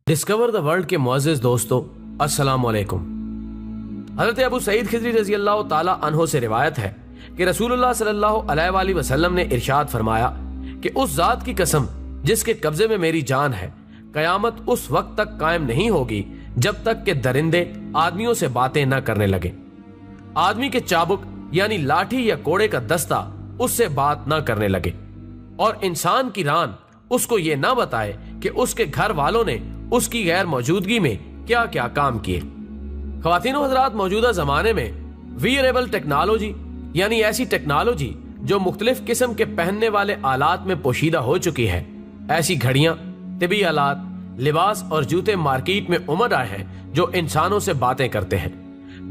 Discover the world के मुअज़्ज़िज़ दोस्तों, अस्सलाम वालेकुम। हज़रत अबू सईद खिज़री रज़ी अल्लाह ताला अन्हो से रिवायत है कि रसूलुल्लाह सल्लल्लाहु अलैहि वसल्लम ने इरशाद फरमाया कि उस ज़ात की कसम जिसके कब्ज़े में मेरी जान है, क़यामत उस वक्त तक कायम नहीं होगी जब तक कि दरिंदे आदमियों से बातें न करने लगे। आदमी के चाबुक यानी लाठी या कोड़े का दस्ता उससे बात न करने लगे और इंसान की रान उसको ये ना बताए कि उसके घर वालों ने उसकी गैर मौजूदगी में क्या क्या काम किए। ख्वातीनो हजरात, मौजूदा जमाने में वियरेबल टेक्नोलॉजी यानी ऐसी टेक्नोलॉजी जो मुख्तलिफ किस्म के पहनने वाले आलात में पोशीदा हो चुकी है, ऐसी घड़ियां, तिबी आलात, लिबास और जूते मार्केट में उमड़ आए हैं जो इंसानों से बातें करते हैं।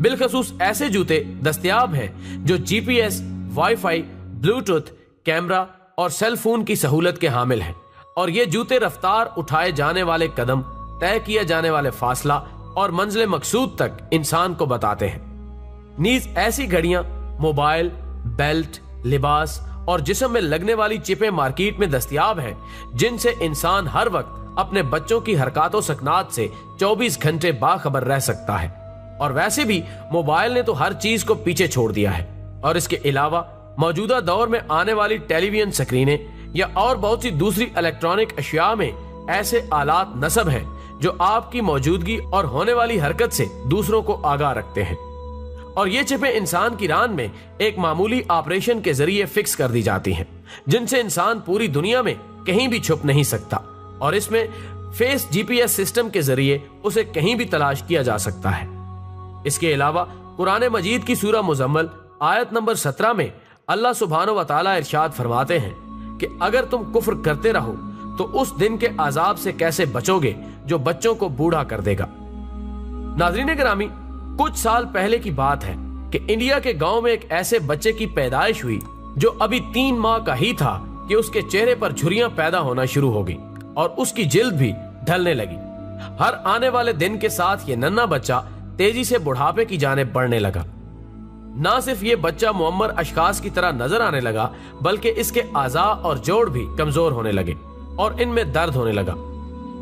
बिलखसूस ऐसे जूते दस्तयाब हैं जो जीपीएस, वाईफाई, ब्लूटूथ, कैमरा और सेल फोन की सहूलत के हामिल हैं और ये जूते रफ्तार, उठाए जाने वाले कदम, तय किया जाने वाले फासला और मंजिल मकसूद तक इंसान को बताते हैं। नीज ऐसी घड़ियां मोबाइल, बेल्ट, लिबास और जिस्म में लगने वाली चिपें मार्केट में दस्तयाब हैं जिनसे इंसान हर वक्त अपने बच्चों की हरकतों सकनात से 24 घंटे बाखबर रह सकता है। और वैसे भी मोबाइल ने तो हर चीज को पीछे छोड़ दिया है और इसके अलावा मौजूदा दौर में आने वाली टेलीविजन स्क्रीनें या और बहुत सी दूसरी इलेक्ट्रॉनिक अशिया में ऐसे आलात नस्ब हैं जो आपकी मौजूदगी और होने वाली हरकत से दूसरों को आगाह रखते हैं। और ये चिपें इंसान की रान में एक मामूली ऑपरेशन के जरिए फिक्स कर दी जाती हैं जिनसे इंसान पूरी दुनिया में कहीं भी छुप नहीं सकता और इसमें फेस जीपीएस सिस्टम के जरिए उसे कहीं भी तलाश किया जा सकता है। इसके अलावा कुरान मजीद की सूरह मुज़म्मल आयत नंबर 17 में अल्लाह सुब्हानहु व तआला इरशाद फरमाते हैं कि अगर तुम कुफ्र करते रहो तो उस दिन के अजाब से कैसे बचोगे जो बच्चों को बूढ़ा कर देगा। नाज़रीन गिरामी, कुछ साल पहले की बात है कि इंडिया के गांव में एक ऐसे बच्चे की पैदाइश हुई जो अभी 3 माह का ही था कि उसके चेहरे पर झुर्रियां पैदा होना शुरू हो गई और उसकी जिल्द भी ढलने लगी। हर आने वाले दिन के साथ ये नन्हा बच्चा तेजी से बुढ़ापे की जानिब बढ़ने लगा। ना सिर्फ ये बच्चा मुअम्मर अशखास की तरह नजर आने लगा बल्कि इसके आज़ा और जोड़ भी कमजोर होने लगे और इनमें दर्द होने लगा।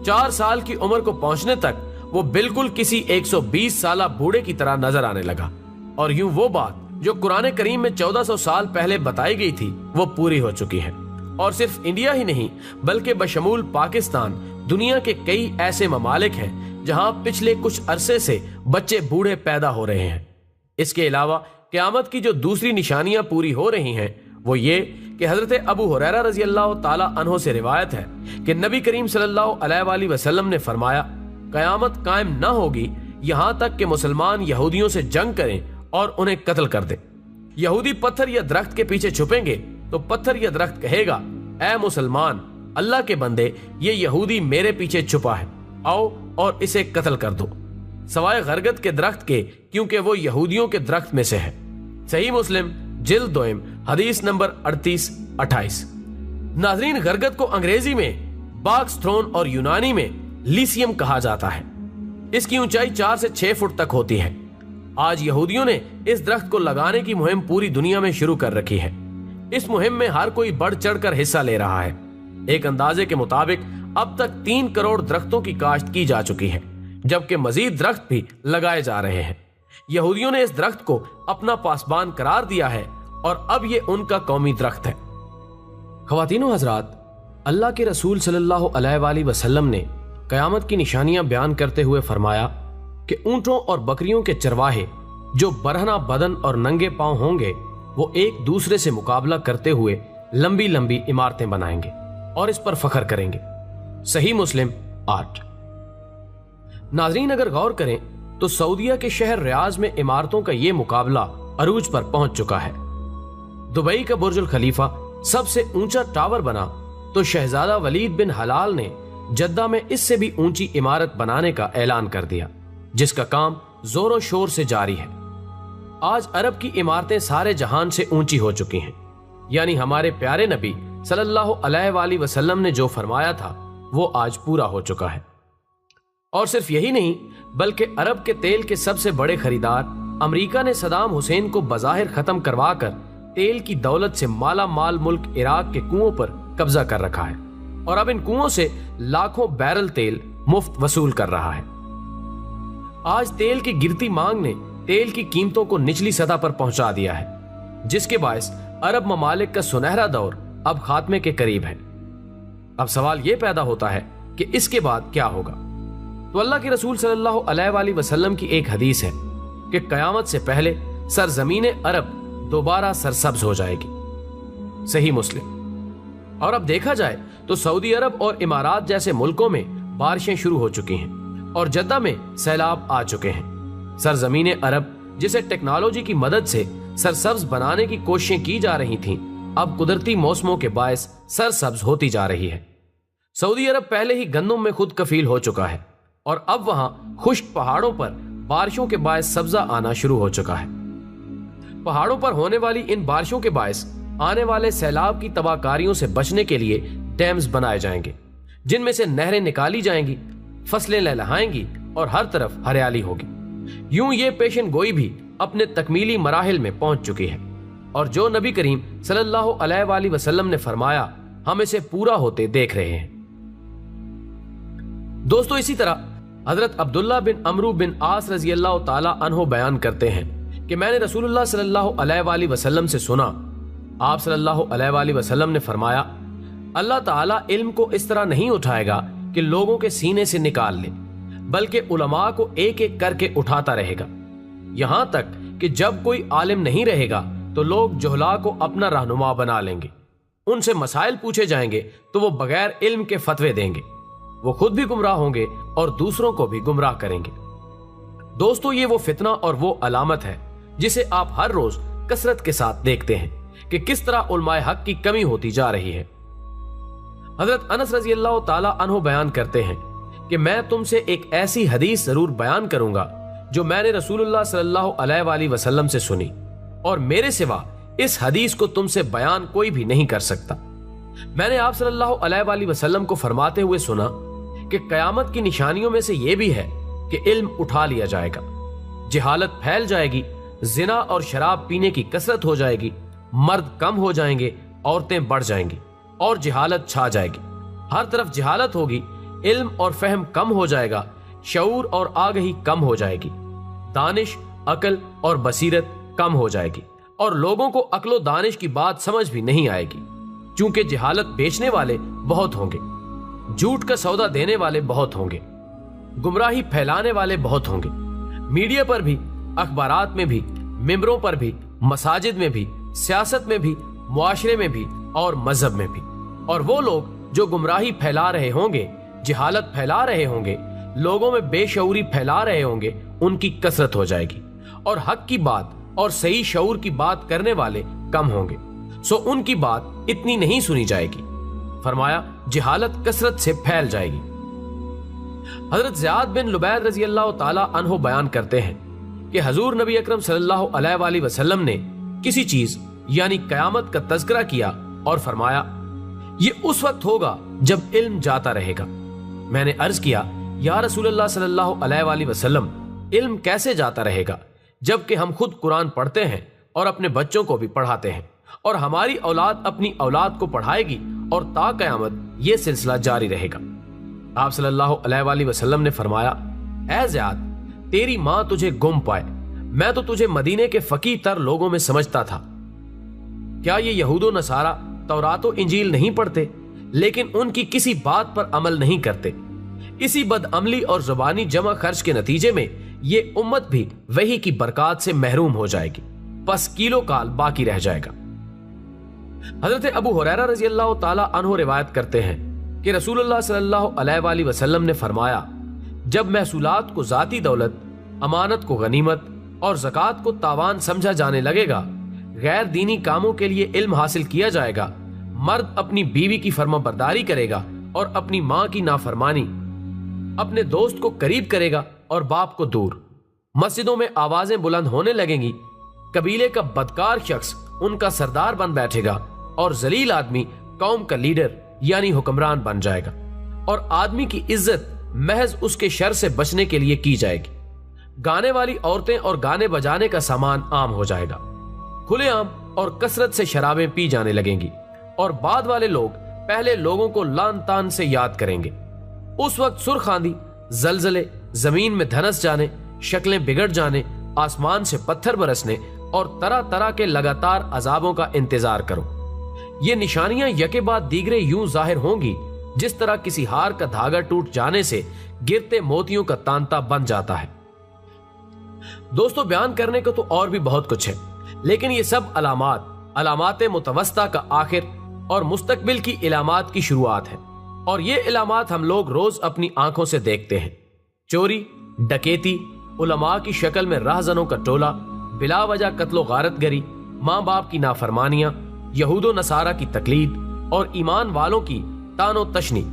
4 साल की उम्र को पहुंचने तक वो बिल्कुल किसी 120 साला बूढ़े की तरह नजर आने लगा और यूं वो बात जो कुरान करीम में 1400 साल पहले बताई गई थी वो पूरी हो चुकी है। और सिर्फ इंडिया ही नहीं बल्कि बशमूल पाकिस्तान दुनिया के कई ऐसे ममालिक हैं जहां पिछले कुछ अरसे से बच्चे बूढ़े पैदा हो रहे हैं। इसके अलावा क़यामत की जो दूसरी निशानियां पूरी हो रही हैं वो ये कि हजरत अबू हुरैरा रज़ी अल्लाह ताला अन्हो से रिवायत है कि नबी करीम सल्लल्लाहु अलैहि वसल्लम ने फरमाया, क़यामत कायम न होगी यहां तक कि मुसलमान यहूदियों से जंग करें और उन्हें कत्ल कर दे। यहूदी पत्थर या दरख्त के पीछे छुपेंगे तो पत्थर या दरख्त कहेगा, ऐ मुसलमान, अल्लाह के बंदे, ये यहूदी मेरे पीछे छुपा है, आओ और इसे कत्ल कर दो, सवाए गरगद के दरख्त के, क्योंकि वो यहूदियों के दरख्त में से है। सही मुस्लिम जिल्द 2 हदीस नंबर 38-28। नाजरीन, गरगद को अंग्रेजी में बाक्स थ्रोन और यूनानी में लीसियम कहा जाता है। इसकी ऊंचाई 4 से 6 फुट तक होती है। आज यहूदियों ने इस दरख्त को लगाने की मुहिम पूरी दुनिया में शुरू कर रखी है। इस मुहिम में हर कोई बढ़ चढ़कर हिस्सा ले रहा है। एक अंदाजे के मुताबिक अब तक 3 करोड़ दरख्तों की काश्त की जा चुकी है, जबकि मजीद दरख्त भी लगाए जा रहे हैं। यहूदियों ने इस दरख्त को अपना पासबान करार दिया है और अब ये उनका कौमी दरख्त है। ख्वातीनो हजरात, अल्लाह के रसूल सल्लल्लाहु अलैहि वसल्लम ने क़यामत की निशानियां बयान करते हुए फरमाया कि ऊंटों और बकरियों के चरवाहे जो बरहना बदन और नंगे पांव होंगे वो एक दूसरे से मुकाबला करते हुए लंबी लंबी इमारतें बनाएंगे और इस पर फख्र करेंगे। सही मुस्लिम 8। नाजरीन, अगर गौर करें तो सऊदीया के शहर रियाज में इमारतों का ये मुकाबला अरूज पर पहुंच चुका है। दुबई का बुर्जुल खलीफा सबसे ऊंचा टावर बना तो शहजादा वलीद बिन हलाल ने जद्दा में इससे भी ऊंची इमारत बनाने का ऐलान कर दिया, जिसका काम जोरों शोर से जारी है। आज अरब की इमारतें सारे जहान से ऊंची हो चुकी हैं, यानी हमारे प्यारे नबी सल्लल्लाहु अलैहि वसल्लम ने जो फरमाया था वो आज पूरा हो चुका है। और सिर्फ यही नहीं बल्कि अरब के तेल के सबसे बड़े खरीदार अमेरिका ने सदाम हुसैन को बज़ाहिर खत्म करवाकर तेल की दौलत से माला माल मुल्क इराक के कुओं पर कब्जा कर रखा है और अब इन कुओं से लाखों बैरल तेल मुफ्त वसूल कर रहा है। आज तेल की गिरती मांग ने तेल की कीमतों को निचली सतह पर पहुंचा दिया है, जिसके बायस अरब ममालिक का सुनहरा दौर अब खात्मे के करीब है। अब सवाल यह पैदा होता है कि इसके बाद क्या होगा। तो अल्लाह के रसूल सल्लल्लाहु अलैहि वसल्लम की एक हदीस है कि कयामत से पहले सरजमीन अरब दोबारा सरसब्ज हो जाएगी। सही मुस्लिम। और अब देखा जाए तो सऊदी अरब और इमारात जैसे मुल्कों में बारिशें शुरू हो चुकी हैं और जद्दा में सैलाब आ चुके हैं। सरजमीन अरब, जिसे टेक्नोलॉजी की मदद से सरसब्ज बनाने की कोशिशें की जा रही थीं, अब कुदरती मौसमों के बायस सरसब्ज होती जा रही है। सऊदी अरब पहले ही गंदम में खुद कफील हो चुका है और अब वहां खुश्क पहाड़ों पर बारिशों के बायस सब्जा आना शुरू हो चुका है। पहाड़ों पर होने वाली इन बारिशों के बायस आने वाले सैलाब की तबाहकारियों से बचने के लिए डैम्स बनाए जाएंगे, जिनमें से नहरें निकाली जाएंगी, फसलें लहलहाएंगी और हर तरफ हरियाली होगी। यूं ये पेशन गोई भी अपने तकमीली मराहिल में पहुंच चुकी है और जो नबी करीम सल्लल्लाहु अलैहि वसल्लम ने फरमाया, हम इसे पूरा होते देख रहे हैं। दोस्तों, इसी तरह हजरत अब्दुल्ला बिन अमरू बिन आस रजी अल्लाह ताला अन्हो बयान करते हैं कि मैंने रसूलुल्लाह सल्लल्लाहु अलैहि वसल्लम से सुना, आप सल्लल्लाहु अलैहि वसल्लम ने फरमाया, अल्लाह ताला इल्म को इस तरह नहीं उठाएगा कि लोगों के सीने से निकाल ले, बल्कि उलमा को एक एक करके उठाता रहेगा, यहां तक कि जब कोई आलिम नहीं रहेगा तो लोग जुहला को अपना रहनुमा बना लेंगे। उनसे मसाइल पूछे जाएंगे तो वो बगैर इल्म के फतवे देंगे। वो खुद भी गुमराह होंगे और दूसरों को भी गुमराह करेंगे। दोस्तों, ये वो फितना और वो अलामत है जिसे आप हर रोज कसरत के साथ देखते हैं कि किस तरह उलमाए हक की कमी होती जा रही है। हजरत अनस रजी अल्लाह ताला अन्हु बयान करते हैं कि मैं तुमसे एक ऐसी हदीस जरूर बयान करूंगा जो मैंने रसूलुल्लाह सल्लल्लाहु अलैहि वसल्लम से सुनी और मेरे सिवा इस हदीस को तुमसे बयान कोई भी नहीं कर सकता। मैंने आप सल्लल्लाहु अलैहि वसल्लम को फरमाते हुए सुना कि कयामत की निशानियों में से यह भी है कि इल्म उठा लिया जाएगा, जहालत फैल जाएगी, जिना और शराब पीने की कसरत हो जाएगी, मर्द कम हो जाएंगे, औरतें बढ़ जाएंगी और जहालत छा जाएगी। हर तरफ जहालत होगी, इल्म और फहम कम हो जाएगा, शऊर और आगही कम हो जाएगी, दानिश, अकल और बसीरत कम हो जाएगी और लोगों को अक्लो दानिश की बात समझ भी नहीं आएगी, क्योंकि जहालत बेचने वाले बहुत होंगे, झूठ का सौदा देने वाले बहुत होंगे, गुमराही फैलाने वाले बहुत होंगे। मीडिया पर भी, अखबारात में भी, मिंबरों पर भी, मसाजिद में भी, सियासत में भी, मुआशरे में भी और मजहब में भी। और वो लोग जो गुमराही फैला रहे होंगे, जहालत फैला रहे होंगे, लोगों में बेशऊरी फैला रहे होंगे, उनकी कसरत हो जाएगी और हक की बात और सही शऊर की बात करने वाले कम होंगे, सो उनकी बात इतनी नहीं सुनी जाएगी। फरमाया, जहालत कसरत से फैल जाएगी। हजरत ज़ियाद बिन लुबैद रजी अल्लाह ताला अन्हो बयान करते हैं कि हजूर नबी अकरम सल्लल्लाहु अलैहि वसल्लम ने किसी चीज यानी कयामत का तज़किरा किया और फरमाया, ये उस वक्त होगा जब इल्म जाता रहेगा। मैंने अर्ज किया, या रसूलुल्लाह सल्लल्लाहु अलैहि वसल्लम, इल्म कैसे जाता रहेगा जबकि हम खुद कुरान पढ़ते हैं और अपने बच्चों को भी पढ़ाते हैं और हमारी औलाद अपनी औलाद को पढ़ाएगी और ता कयामत ये सिलसिला जारी रहेगा। आप सल्लल्लाहु अलैहि वसल्लम ने फरमाया, ऐ ज़ियाद, तेरी मां तुझे गुम पाए, मैं तो तुझे मदीने के फकीह तर लोगों में समझता था। क्या ये यहूदो नसारा तौरातो इंजील नहीं पढ़ते, लेकिन उनकी किसी बात पर अमल नहीं करते। इसी बदअमली और जुबानी जमा खर्च के नतीजे में ये उम्मत भी वही की बरकत से महरूम हो जाएगी, बस किलो काल बाकी रह जाएगा। हजरत अबू हुरैरा रजी अल्लाह ताला अन्हो रिवायत करते हैं कि रसूलुल्लाह सल्लल्लाहु अलैहि वसल्लम ने फरमाया, जब महसूलात को जाती दौलत, अमानत को गनीमत और ज़कात को तावान समझा जाने लगेगा, गैर दीनी कामों के लिए इल्म हासिल किया जाएगा, मर्द अपनी बीवी की फर्माबरदारी करेगा और अपनी मां की नाफरमानी, अपने दोस्त को करीब करेगा और बाप को दूर, मस्जिदों में आवाजें बुलंद होने लगेंगी, कबीले का बदकार शख्स उनका सरदार बन बैठेगा और जलील आदमी कौम का लीडर यानी हुक्मरान बन जाएगा और आदमी की इज्जत महज उसके शर से बचने के लिए की जाएगी। गाने वाली औरतें और गाने बजाने का सामान आम हो जाएगा, खुलेआम और कसरत से शराबें पी जाने लगेंगी और बाद वाले लोग पहले लोगों को लान तान से याद करेंगे। उस वक्त सुर्ख आंधी, जलजले, जमीन में धनस जाने, शक्लें बिगड़ जाने, आसमान से पत्थर बरसने और तरह तरह के लगातार अजाबों का इंतजार करो। ये निशानियां यके बाद दीगरे यूं जाहिर होंगी जिस तरह किसी हार का धागा टूट जाने से गिरते मोतियों का तांता बन जाता है। दोस्तों, बयान करने को तो और भी बहुत कुछ है, लेकिन ये सब अलामात मुतवस्ता का आखिर और मुस्तकबिल की इलामात की शुरुआत है। और ये इलामात हम लोग रोज अपनी आंखों से देखते हैं। चोरी, डकैती, उलमा की शक्ल में राहजनों का टोला, बिला वजह कत्लो गारतगरी, माँ बाप की नाफरमानियां, यहूदो नसारा की तकलीद और ईमान वालों की तानो तशनी,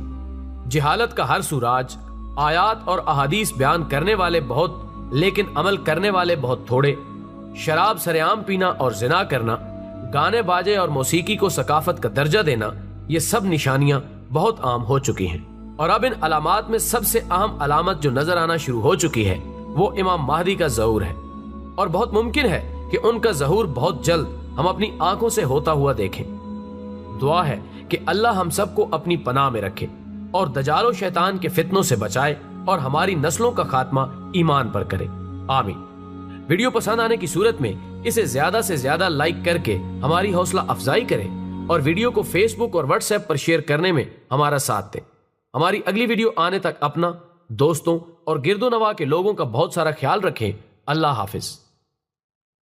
जिहालत का हर सुराज, आयात और अहादीस बयान करने वाले बहुत लेकिन अमल करने वाले बहुत थोड़े, शराब सरेआम पीना और जिना करना, गाने बाजे और मौसीकी को सकाफत का दर्जा देना, ये सब निशानियां बहुत आम हो चुकी हैं। और अब इन अलामात में सबसे अहम अलामत जो नजर आना शुरू हो चुकी है वो इमाम महदी का ज़हूर है। और बहुत मुमकिन है कि उनका ज़हूर बहुत जल्द हम अपनी आंखों से होता हुआ देखें। दुआ है कि अल्लाह हम सबको अपनी पनाह में रखे और दजालो शैतान के फितनों से बचाए और हमारी नस्लों का खात्मा ईमान पर करे, आमीन। वीडियो पसंद आने की सूरत में इसे ज्यादा से ज्यादा लाइक करके हमारी हौसला अफजाई करें और वीडियो को फेसबुक और व्हाट्सएप पर शेयर करने में हमारा साथ दें। हमारी अगली वीडियो आने तक अपना, दोस्तों और गिरदो नवा के लोगों का बहुत सारा ख्याल रखें। अल्लाह हाफिज।